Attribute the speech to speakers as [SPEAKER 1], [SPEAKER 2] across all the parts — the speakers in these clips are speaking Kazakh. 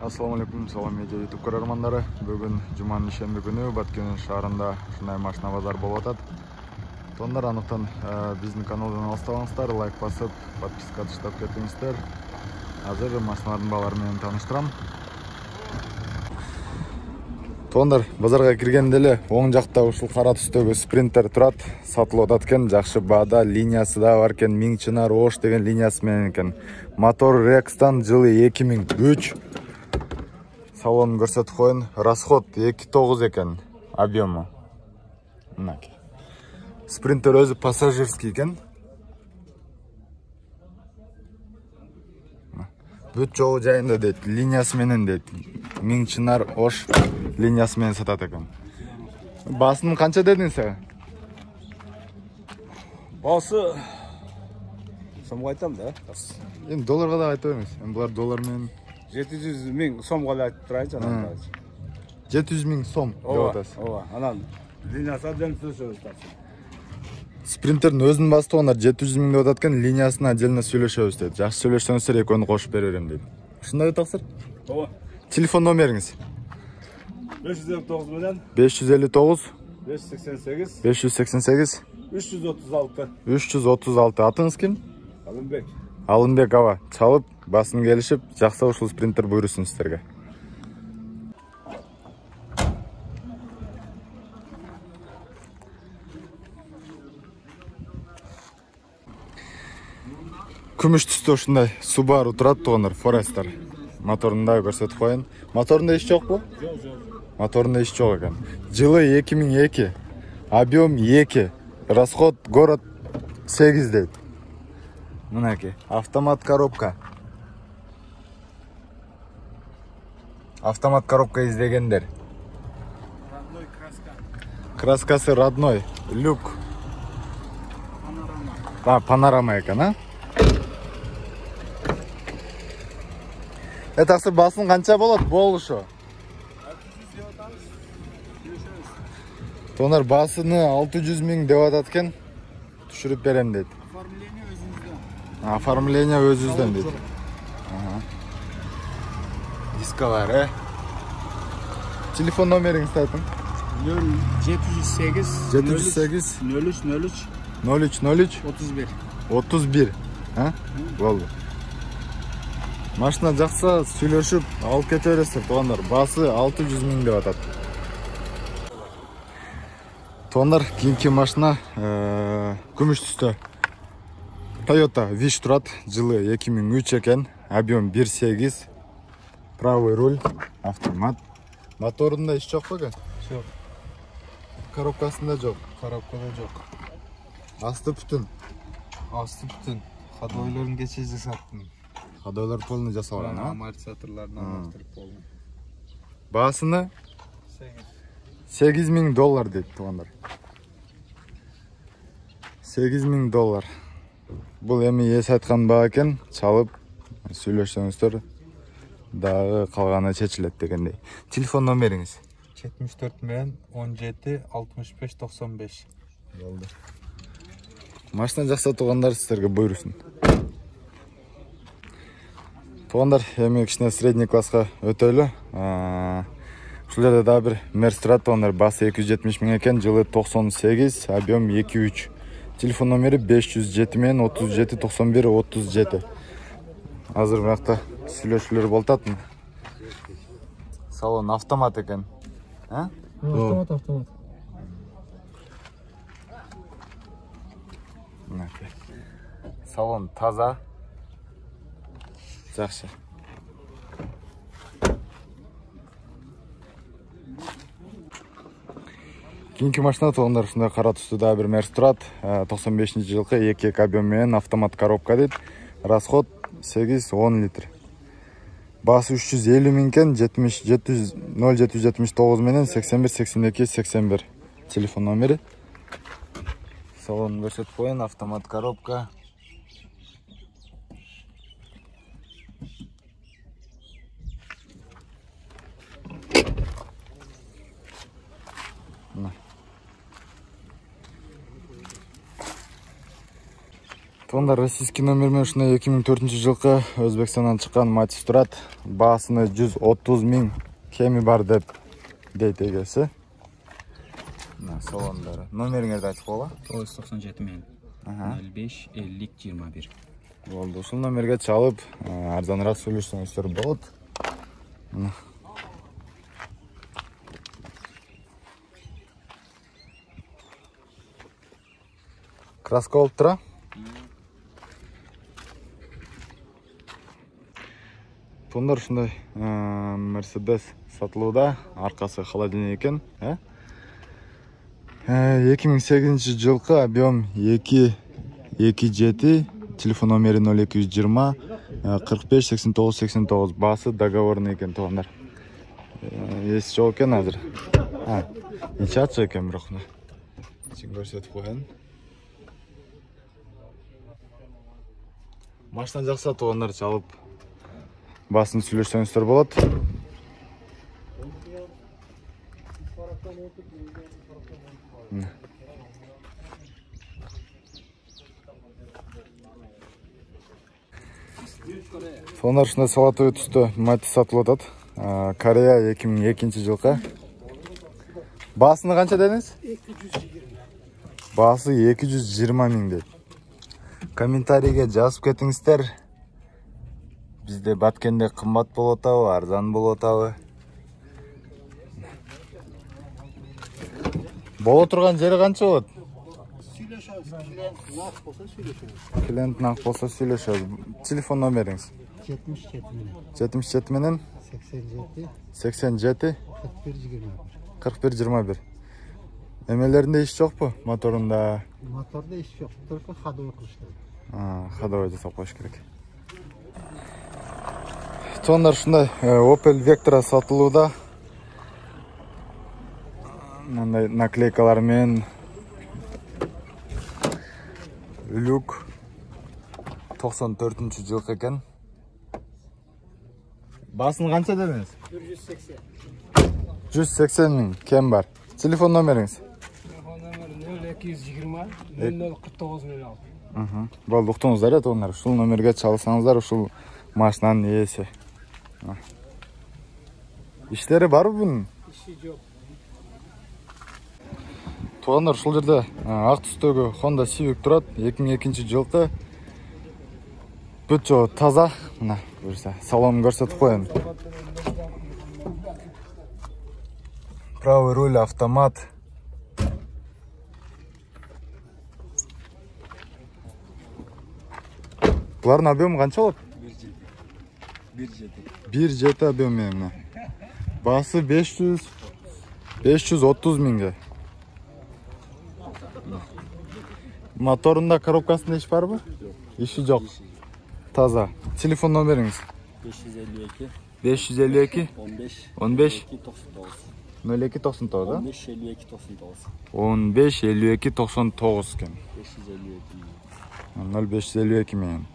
[SPEAKER 1] Assalamu alaikum, Salam Media YouTube көрермандары. Бүгін Жуманың шенбі күні Баткен шаарында шынай машина базар болып атат. Тондар анықтан біздің каналдан алыстабаңыздар, лайк басып, подписка таштап кетіңіздер. Азыр машиналардың бағаларымен таныштырам. Тондар базарға кіргенделе оң жақта ушул кара түстөгү спринтер турат, сатылып атат экен, жакшы баада, линиясы да бар экен, Миң Чынар Ош деген линиясы менен экен. Мотор Рекстан жылы 2003. Салонун көрсөтүп коеюн. Расход 2.9 экен, объему. Мынакей. Спринтер өзү пассажирский экен. Бүт жолу жайында дейт, линиясы менен дейт. Миң Чынар Ош линиясы менен сатат экен. Басын канча дедиң сага?
[SPEAKER 2] Басы сомго айтам да.
[SPEAKER 1] Эми долларга да айта бериңиз. Эми булар доллар менен
[SPEAKER 2] 700 миң сомго айтып турайынчы анан.
[SPEAKER 1] 700 миң сом деп атасыз.
[SPEAKER 2] Ооба, анан линиясы абдан сөйлөшөбүз.
[SPEAKER 1] Спринтердин өзүнүн басы тоонар 700 миң деп атат экен, линиясына отдельно сөйлөшөбүз дейт. Жакшы сөйлөшсөңүздөр экөөнү кошуп бере берем дейт. Ушундай атаксыр?
[SPEAKER 2] Ооба.
[SPEAKER 1] Телефон номериңиз?
[SPEAKER 2] 559 менен
[SPEAKER 1] 559
[SPEAKER 2] 588
[SPEAKER 1] 588
[SPEAKER 2] 336.
[SPEAKER 1] 336. Атыңыз ким?
[SPEAKER 2] Алымбек.
[SPEAKER 1] Алымбек аба. Чалып, басын келишип, жакса ушул спринтер буйрусун сиздерге. Күмүш түстө ушундай Subaru турат тоонор, Forester. Моторунда көрсөтүп коеюн. Моторунда иш жокпу?
[SPEAKER 2] Жок.
[SPEAKER 1] Моторунда иш жок экен. Жылы 2002. Объем 2. Расход город 8 дейт. Мынакей. Автомат коробка. Автомат коробка издегендер.
[SPEAKER 2] Родной краска.
[SPEAKER 1] Краскасы родной. Люк.
[SPEAKER 2] Панорама.
[SPEAKER 1] Панорама экен, а? Этаксы басын канча болот? Болушу. Тонар басыны 600 миң деп атат экен. Түшүрүп берем дейт.
[SPEAKER 2] Оформление өзүңүздөн.
[SPEAKER 1] Оформление өзүздөн дейт. Дискалар, Телефон номериңизди айтың.
[SPEAKER 2] 708
[SPEAKER 1] 708
[SPEAKER 2] 03
[SPEAKER 1] 03
[SPEAKER 2] 31.
[SPEAKER 1] 31. Болду. Машина жакса сүйлөшүп алып кете бересиздер, туугандар. Басы 600 миң деп атат. Туугандар, кийинки машина күмүш түстө. Toyota Wish турат, жылы 2003 экен, объем 1.8, правый руль, автомат. Моторунда иш жокпу экен?
[SPEAKER 2] Жок.
[SPEAKER 1] Коробкасында жок.
[SPEAKER 2] Коробкада жок.
[SPEAKER 1] Асты бүтүн.
[SPEAKER 2] Асты бүтүн. Ходойлорун кече жасаттым.
[SPEAKER 1] Ходойлор полный жасалган,
[SPEAKER 2] Амортизаторлорун алмаштырып болдум.
[SPEAKER 1] Басыны 8 миң доллар дейт, туугандар. 8 миң доллар. Бул эми эс айткан баа экен, чалып сүйлөшсөңүздөр дагы калганы чечилет дегендей. Телефон номериңиз?
[SPEAKER 2] 74 менен 17 65 95.
[SPEAKER 1] Болду. Машина жакса туугандар сиздерге буйрусун. Туугандар, эми кичине средний класска өтөлү. Ушул жерде дагы бир Мерс турат, туугандар, басы 270 миң экен, жылы 98, объем 2.3. Телефон номери 507 менен 37 91 37. Азыр мынакта сүйлөшүүлөр болуп атат. Салон автомат экен.
[SPEAKER 2] Автомат.
[SPEAKER 1] Салон таза. Жакшы. Кийинки машина туугандар, ушундай кара түстүү дагы бир Мерс турат. 95-жылкы 2 объем менен автомат коробка дейт. Расход 8-10 литр. Басы 350 миң экен, 0779 менен 81 82 81. Телефон номери. Салонун көрсөтүп коеюн, автомат коробка. Тондар российский номермен ушундай 2004-жылкы Өзбекстандан чыккан Матис турат. Баасыны 130 000 кеми бар деп дейт эгеси. Мына салондары. Номериңерди айтып койгула.
[SPEAKER 3] 997 мен 05 50 21.
[SPEAKER 1] Болду. Ушул номерге чалып, арзаныраак сүйлөшсөңүздөр болот. Краска болуп тура. Тондар ушундай Mercedes сатылууда, аркасы холодильник экен, 2008-жылкы объем 227, телефон номери 0220 45 89 89, баасы договорный экен тондар. Эси жок экен азыр. Ичи ачык экен бирок. Ичин көрсөтүп коеюн. Машина жакса тондар чалып басын сүйлөшсөңүздөр болот. Сонар ушундай салатый түстө Матис сатылып атат. Корея 2002-жылкы. Баасыны канча дедиңиз?
[SPEAKER 4] 220.
[SPEAKER 1] Баасы 220 000 дейт. Комментарийге жазып кетиңиздер. Бизде Баткенде кымбат болуп атабы, арзан болуп атабы? Боло турган жери канча болот?
[SPEAKER 4] Сүйлөшөбүз. Клиент нак болсо сүйлөшөбүз.
[SPEAKER 1] Клиент нак болсо сүйлөшөбүз. Телефон номериңиз?
[SPEAKER 4] 77
[SPEAKER 1] менен
[SPEAKER 4] 87
[SPEAKER 1] 87
[SPEAKER 4] 41 21.
[SPEAKER 1] 41 21. Эмелеринде иш жокпу? Моторунда?
[SPEAKER 4] Моторда иш жок, только ходовой кылыштыр.
[SPEAKER 1] Ходовой жасап коюш керек. Сондар ушундай Opel Vectra сатылууда. Мындай наклейкалар менен люк 94-жылкы экен. Баасын канча дедиңиз?
[SPEAKER 4] 180.
[SPEAKER 1] 180 000 кем бар. Телефон номериңиз?
[SPEAKER 4] Телефон номери 0220 0049 06.
[SPEAKER 1] Болду, уктуңуздар тондар. Ушул номерге чалсаңыздар, ушул машинанын ээси. Иштери барбы бунун?
[SPEAKER 4] Иши жок.
[SPEAKER 1] Тондар ушул жерде ак түстөгү Honda Civic турат, 2002-жылкы. Бүт жоо таза. Мына көрсө, салонун көрсөтүп коеюн. Правый руль, автомат. Булардын объему канча болот? 1.7 объем менен. Баасы 530 000ге. Моторунда, коробкасында иш барбы? Иши жок. Таза. Телефон номериңиз? 552 15 02 99, да? 15 52 99 кен. 0552 менен.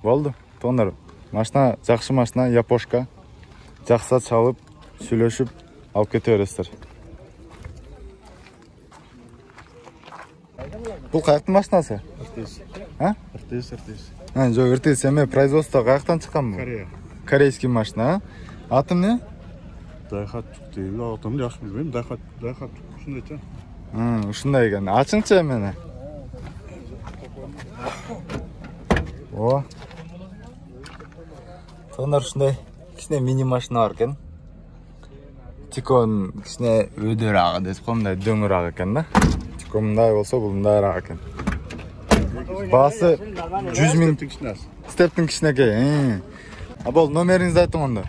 [SPEAKER 1] Болду. Тондар, машина жакшы машина, япошка. Жакса чалып, сүйлөшүп алып кете бересиздер. Бул каяктын машинасы?
[SPEAKER 2] Артис. Артис.
[SPEAKER 1] Жок, Артис эме производство каяктан чыккан бу?
[SPEAKER 2] Корея.
[SPEAKER 1] Корейский машина, Аты эмне?
[SPEAKER 2] Дайхат дейм, атымды жакшы билбейм. Дайхат ушундайча.
[SPEAKER 1] Ушундай экен. Ачыңчы эмени. О. Сондар ушундай кичине мини машина бар экен. Тикон кичине өдөрак деп мындай дөңүрак экен да. Тикон мындай болсо бул мындайраак экен. Баасы 100 000 стептин кичинекей. Бул номериңизди айтыңыздар.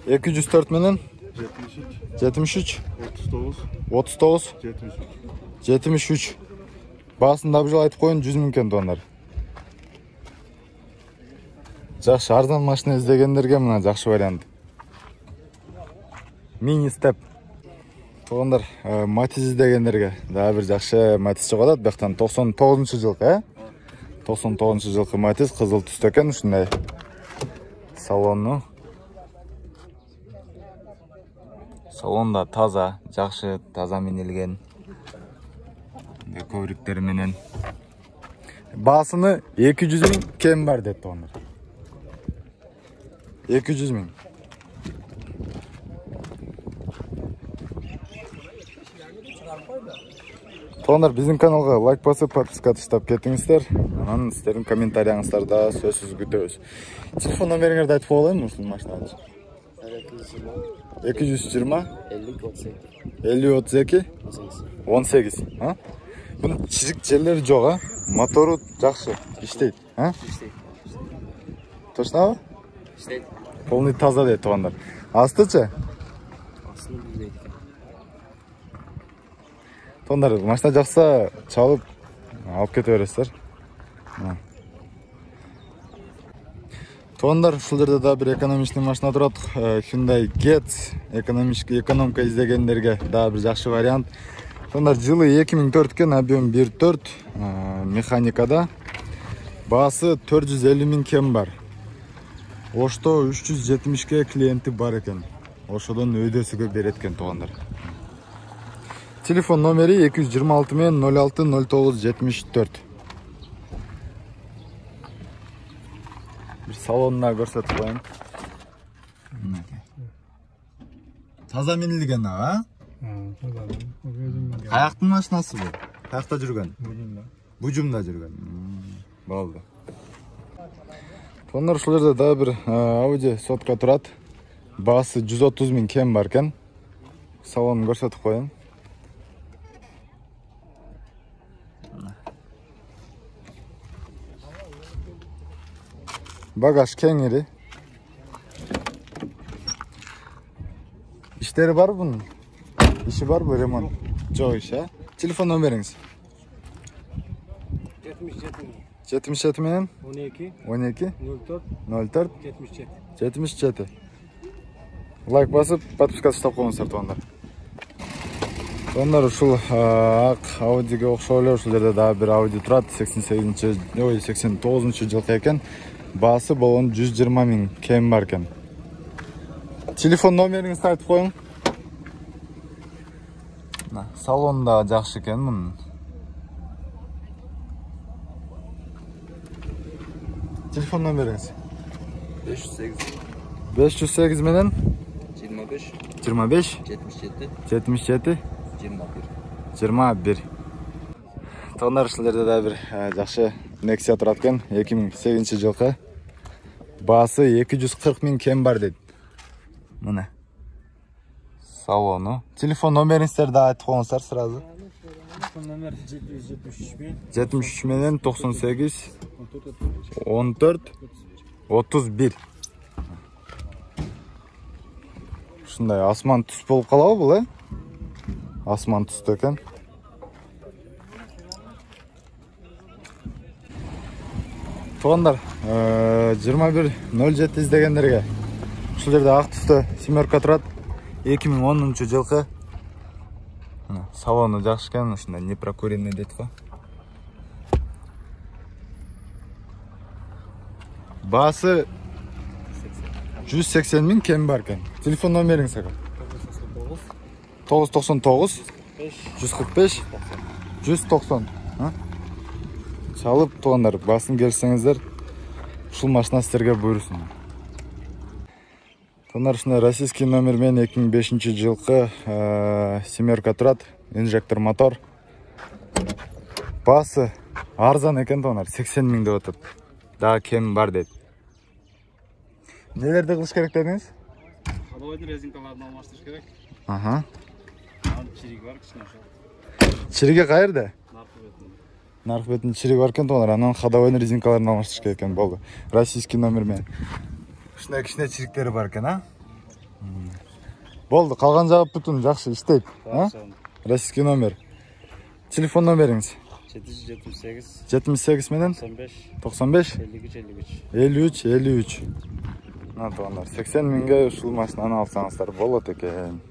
[SPEAKER 1] 204 менен 73 39 73. Баасын да бул айтып коюн, 100 000 экен тондар. Жакшы арзан машина издегендерге мына жакшы вариант. Мини степ. Тондар Матис издегендерге да бир жакшы Матис чыгат. Бактан 99-жылкы, 99-жылкы Матис кызыл түстө экен, ушундай. Салонда таза, жакшы, таза минилген. ковриктери менен. Baasını 200 ming kem var dedi onlar. 200 ming. To'g'ri, bizning kanalga like bosib, podpiska tashlab ketingizlar. Анан сіздердің комментарияңыздарда сөзсіз күтөбүз. Телефон номериңерди айтып коелайынбы ушул машинаны? 220 50 32 18. Ha? Bunun çizik jelleri жоқ, ha? Motoru жақсы, иштейт, ha? Точно мı?
[SPEAKER 3] İşte
[SPEAKER 1] Полный таза дейт тугандар. Астычы?
[SPEAKER 3] aslında buradaydı.
[SPEAKER 1] Тугандар, машина жақса чалып алып кете бересиздер. Тугандар, ушул жерде да бир экономичный машина турат. Hyundai Getz экономка издегендерге да бир жакшы вариант. Тугандар, жылы 2004 кен, объем 1.4, механикада. Баасы 450 миң кем бар. Ошто 370 клиенти бар экен. Ошодон өйдөсүгө берет экен тугандар. Телефон номери 226 мен 06 09 74. Bir salonuna көрсөтүп коеюн. Таза минилген, а? Каяктын машинасы бул? Каякта жүргөн? Бужумда жүргөн. Болду. Тугандар, ушул жерде да бир Audi сотка турат. Баасы 130 миң кем бар экен. Салонун көрсөтүп коеюн. Bagaj kengiri. İşleri var bunun. İşi var mı remont? Çok iş ha. Telefon numarınız? 77 men 12 04 77. Like basıp подписка tashlab qo'yingizlar tuanlar. Tuanlar ушул ак Audi'ga o'xshaylar. Ушул жерде да bir Audi турат. 89-жылкы экен. Baası bolon 120 ming kem бар экен. Telefon номериңизди айтып коюң. Салонда жакшы экен мунун. Telefon номериңиз? 508 менен
[SPEAKER 3] 25
[SPEAKER 1] 77 21. Тугандар, ушул жерде да бир жакшы Nexia турат экен. 2008-жылкы. Baасы 240 миң кем бар дейт. Мына. Салону. Телефон номериңиздерди айтып коюңуздар сразу.
[SPEAKER 4] Telefon номер 773
[SPEAKER 1] 73 менен 98 14 31. Ушундай асман түс болуп калабы бул, э? Асман түстө экен. Тугандар, 2107 издегендерге ушул жерде ак түстө семерка турат. 2010-жылкы. Салону жакшы экен, ушундай непрокуренный дейт го. Baасы 180 миң кем бар экен. Телефон номериңиз ага? 999 145 190. Çalıp tuğanlar, basın gelsenizdер, ушул машина сіздерге буйрусун. Туğanlar, ушундай российский номермен 2005-жылкы семерка турат, инжектор мотор. Басы арзан экен туğanlar, 80 миң деп атат. Дагы кем бар дейт. Нелерди кылыш керек дедиңиз?
[SPEAKER 4] Ходовойдун резинкаларын алмаштырыш керек.
[SPEAKER 1] Ага.
[SPEAKER 4] Чириги бар, кичине ошол.
[SPEAKER 1] Чириги кайерде?
[SPEAKER 4] Наркы бетинде.
[SPEAKER 1] Наркы бетинде чирик бар экен туğanlar, анан ходовойдун резинкаларын алмаштырыш керек экен, болду. Российский номермен. Ушундай кичине чириктери бар экен, а? Болду, калган жагы бүтүн жакшы иштейт, а? Российский номер. Телефон номериңиз? 78 менен 95 53. Мына тугандар, 80 миңге ушул машинаны алсаңыздар болот экен.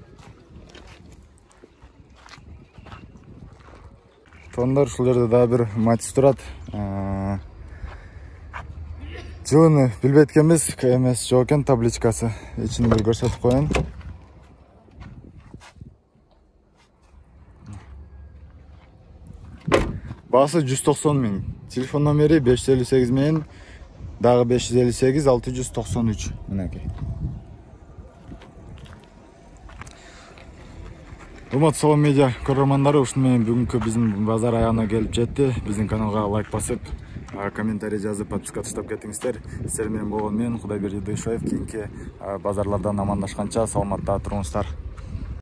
[SPEAKER 1] Тугандар, ушул жерде да бир Matiz турат. Жылыны билбей эткенбиз, КМС жок экен, табличкасы. Ичинде көрсөтүп коеюн. Баасы 190 миң. Телефон номери 558 менен дагы 558 693 мынакей. Урматтуу Салам медиа көрөрмандары, ушуну менен бүгүнкү биздин базар аягына келип жетти. Биздин каналга лайк басып, комментарий жазып, подписка таштап кетиңиздер. Сиздер менен болгон мен Кудайберди Дүйшоев. Кийинки базарлардан амандашканча саламатта туруңуздар.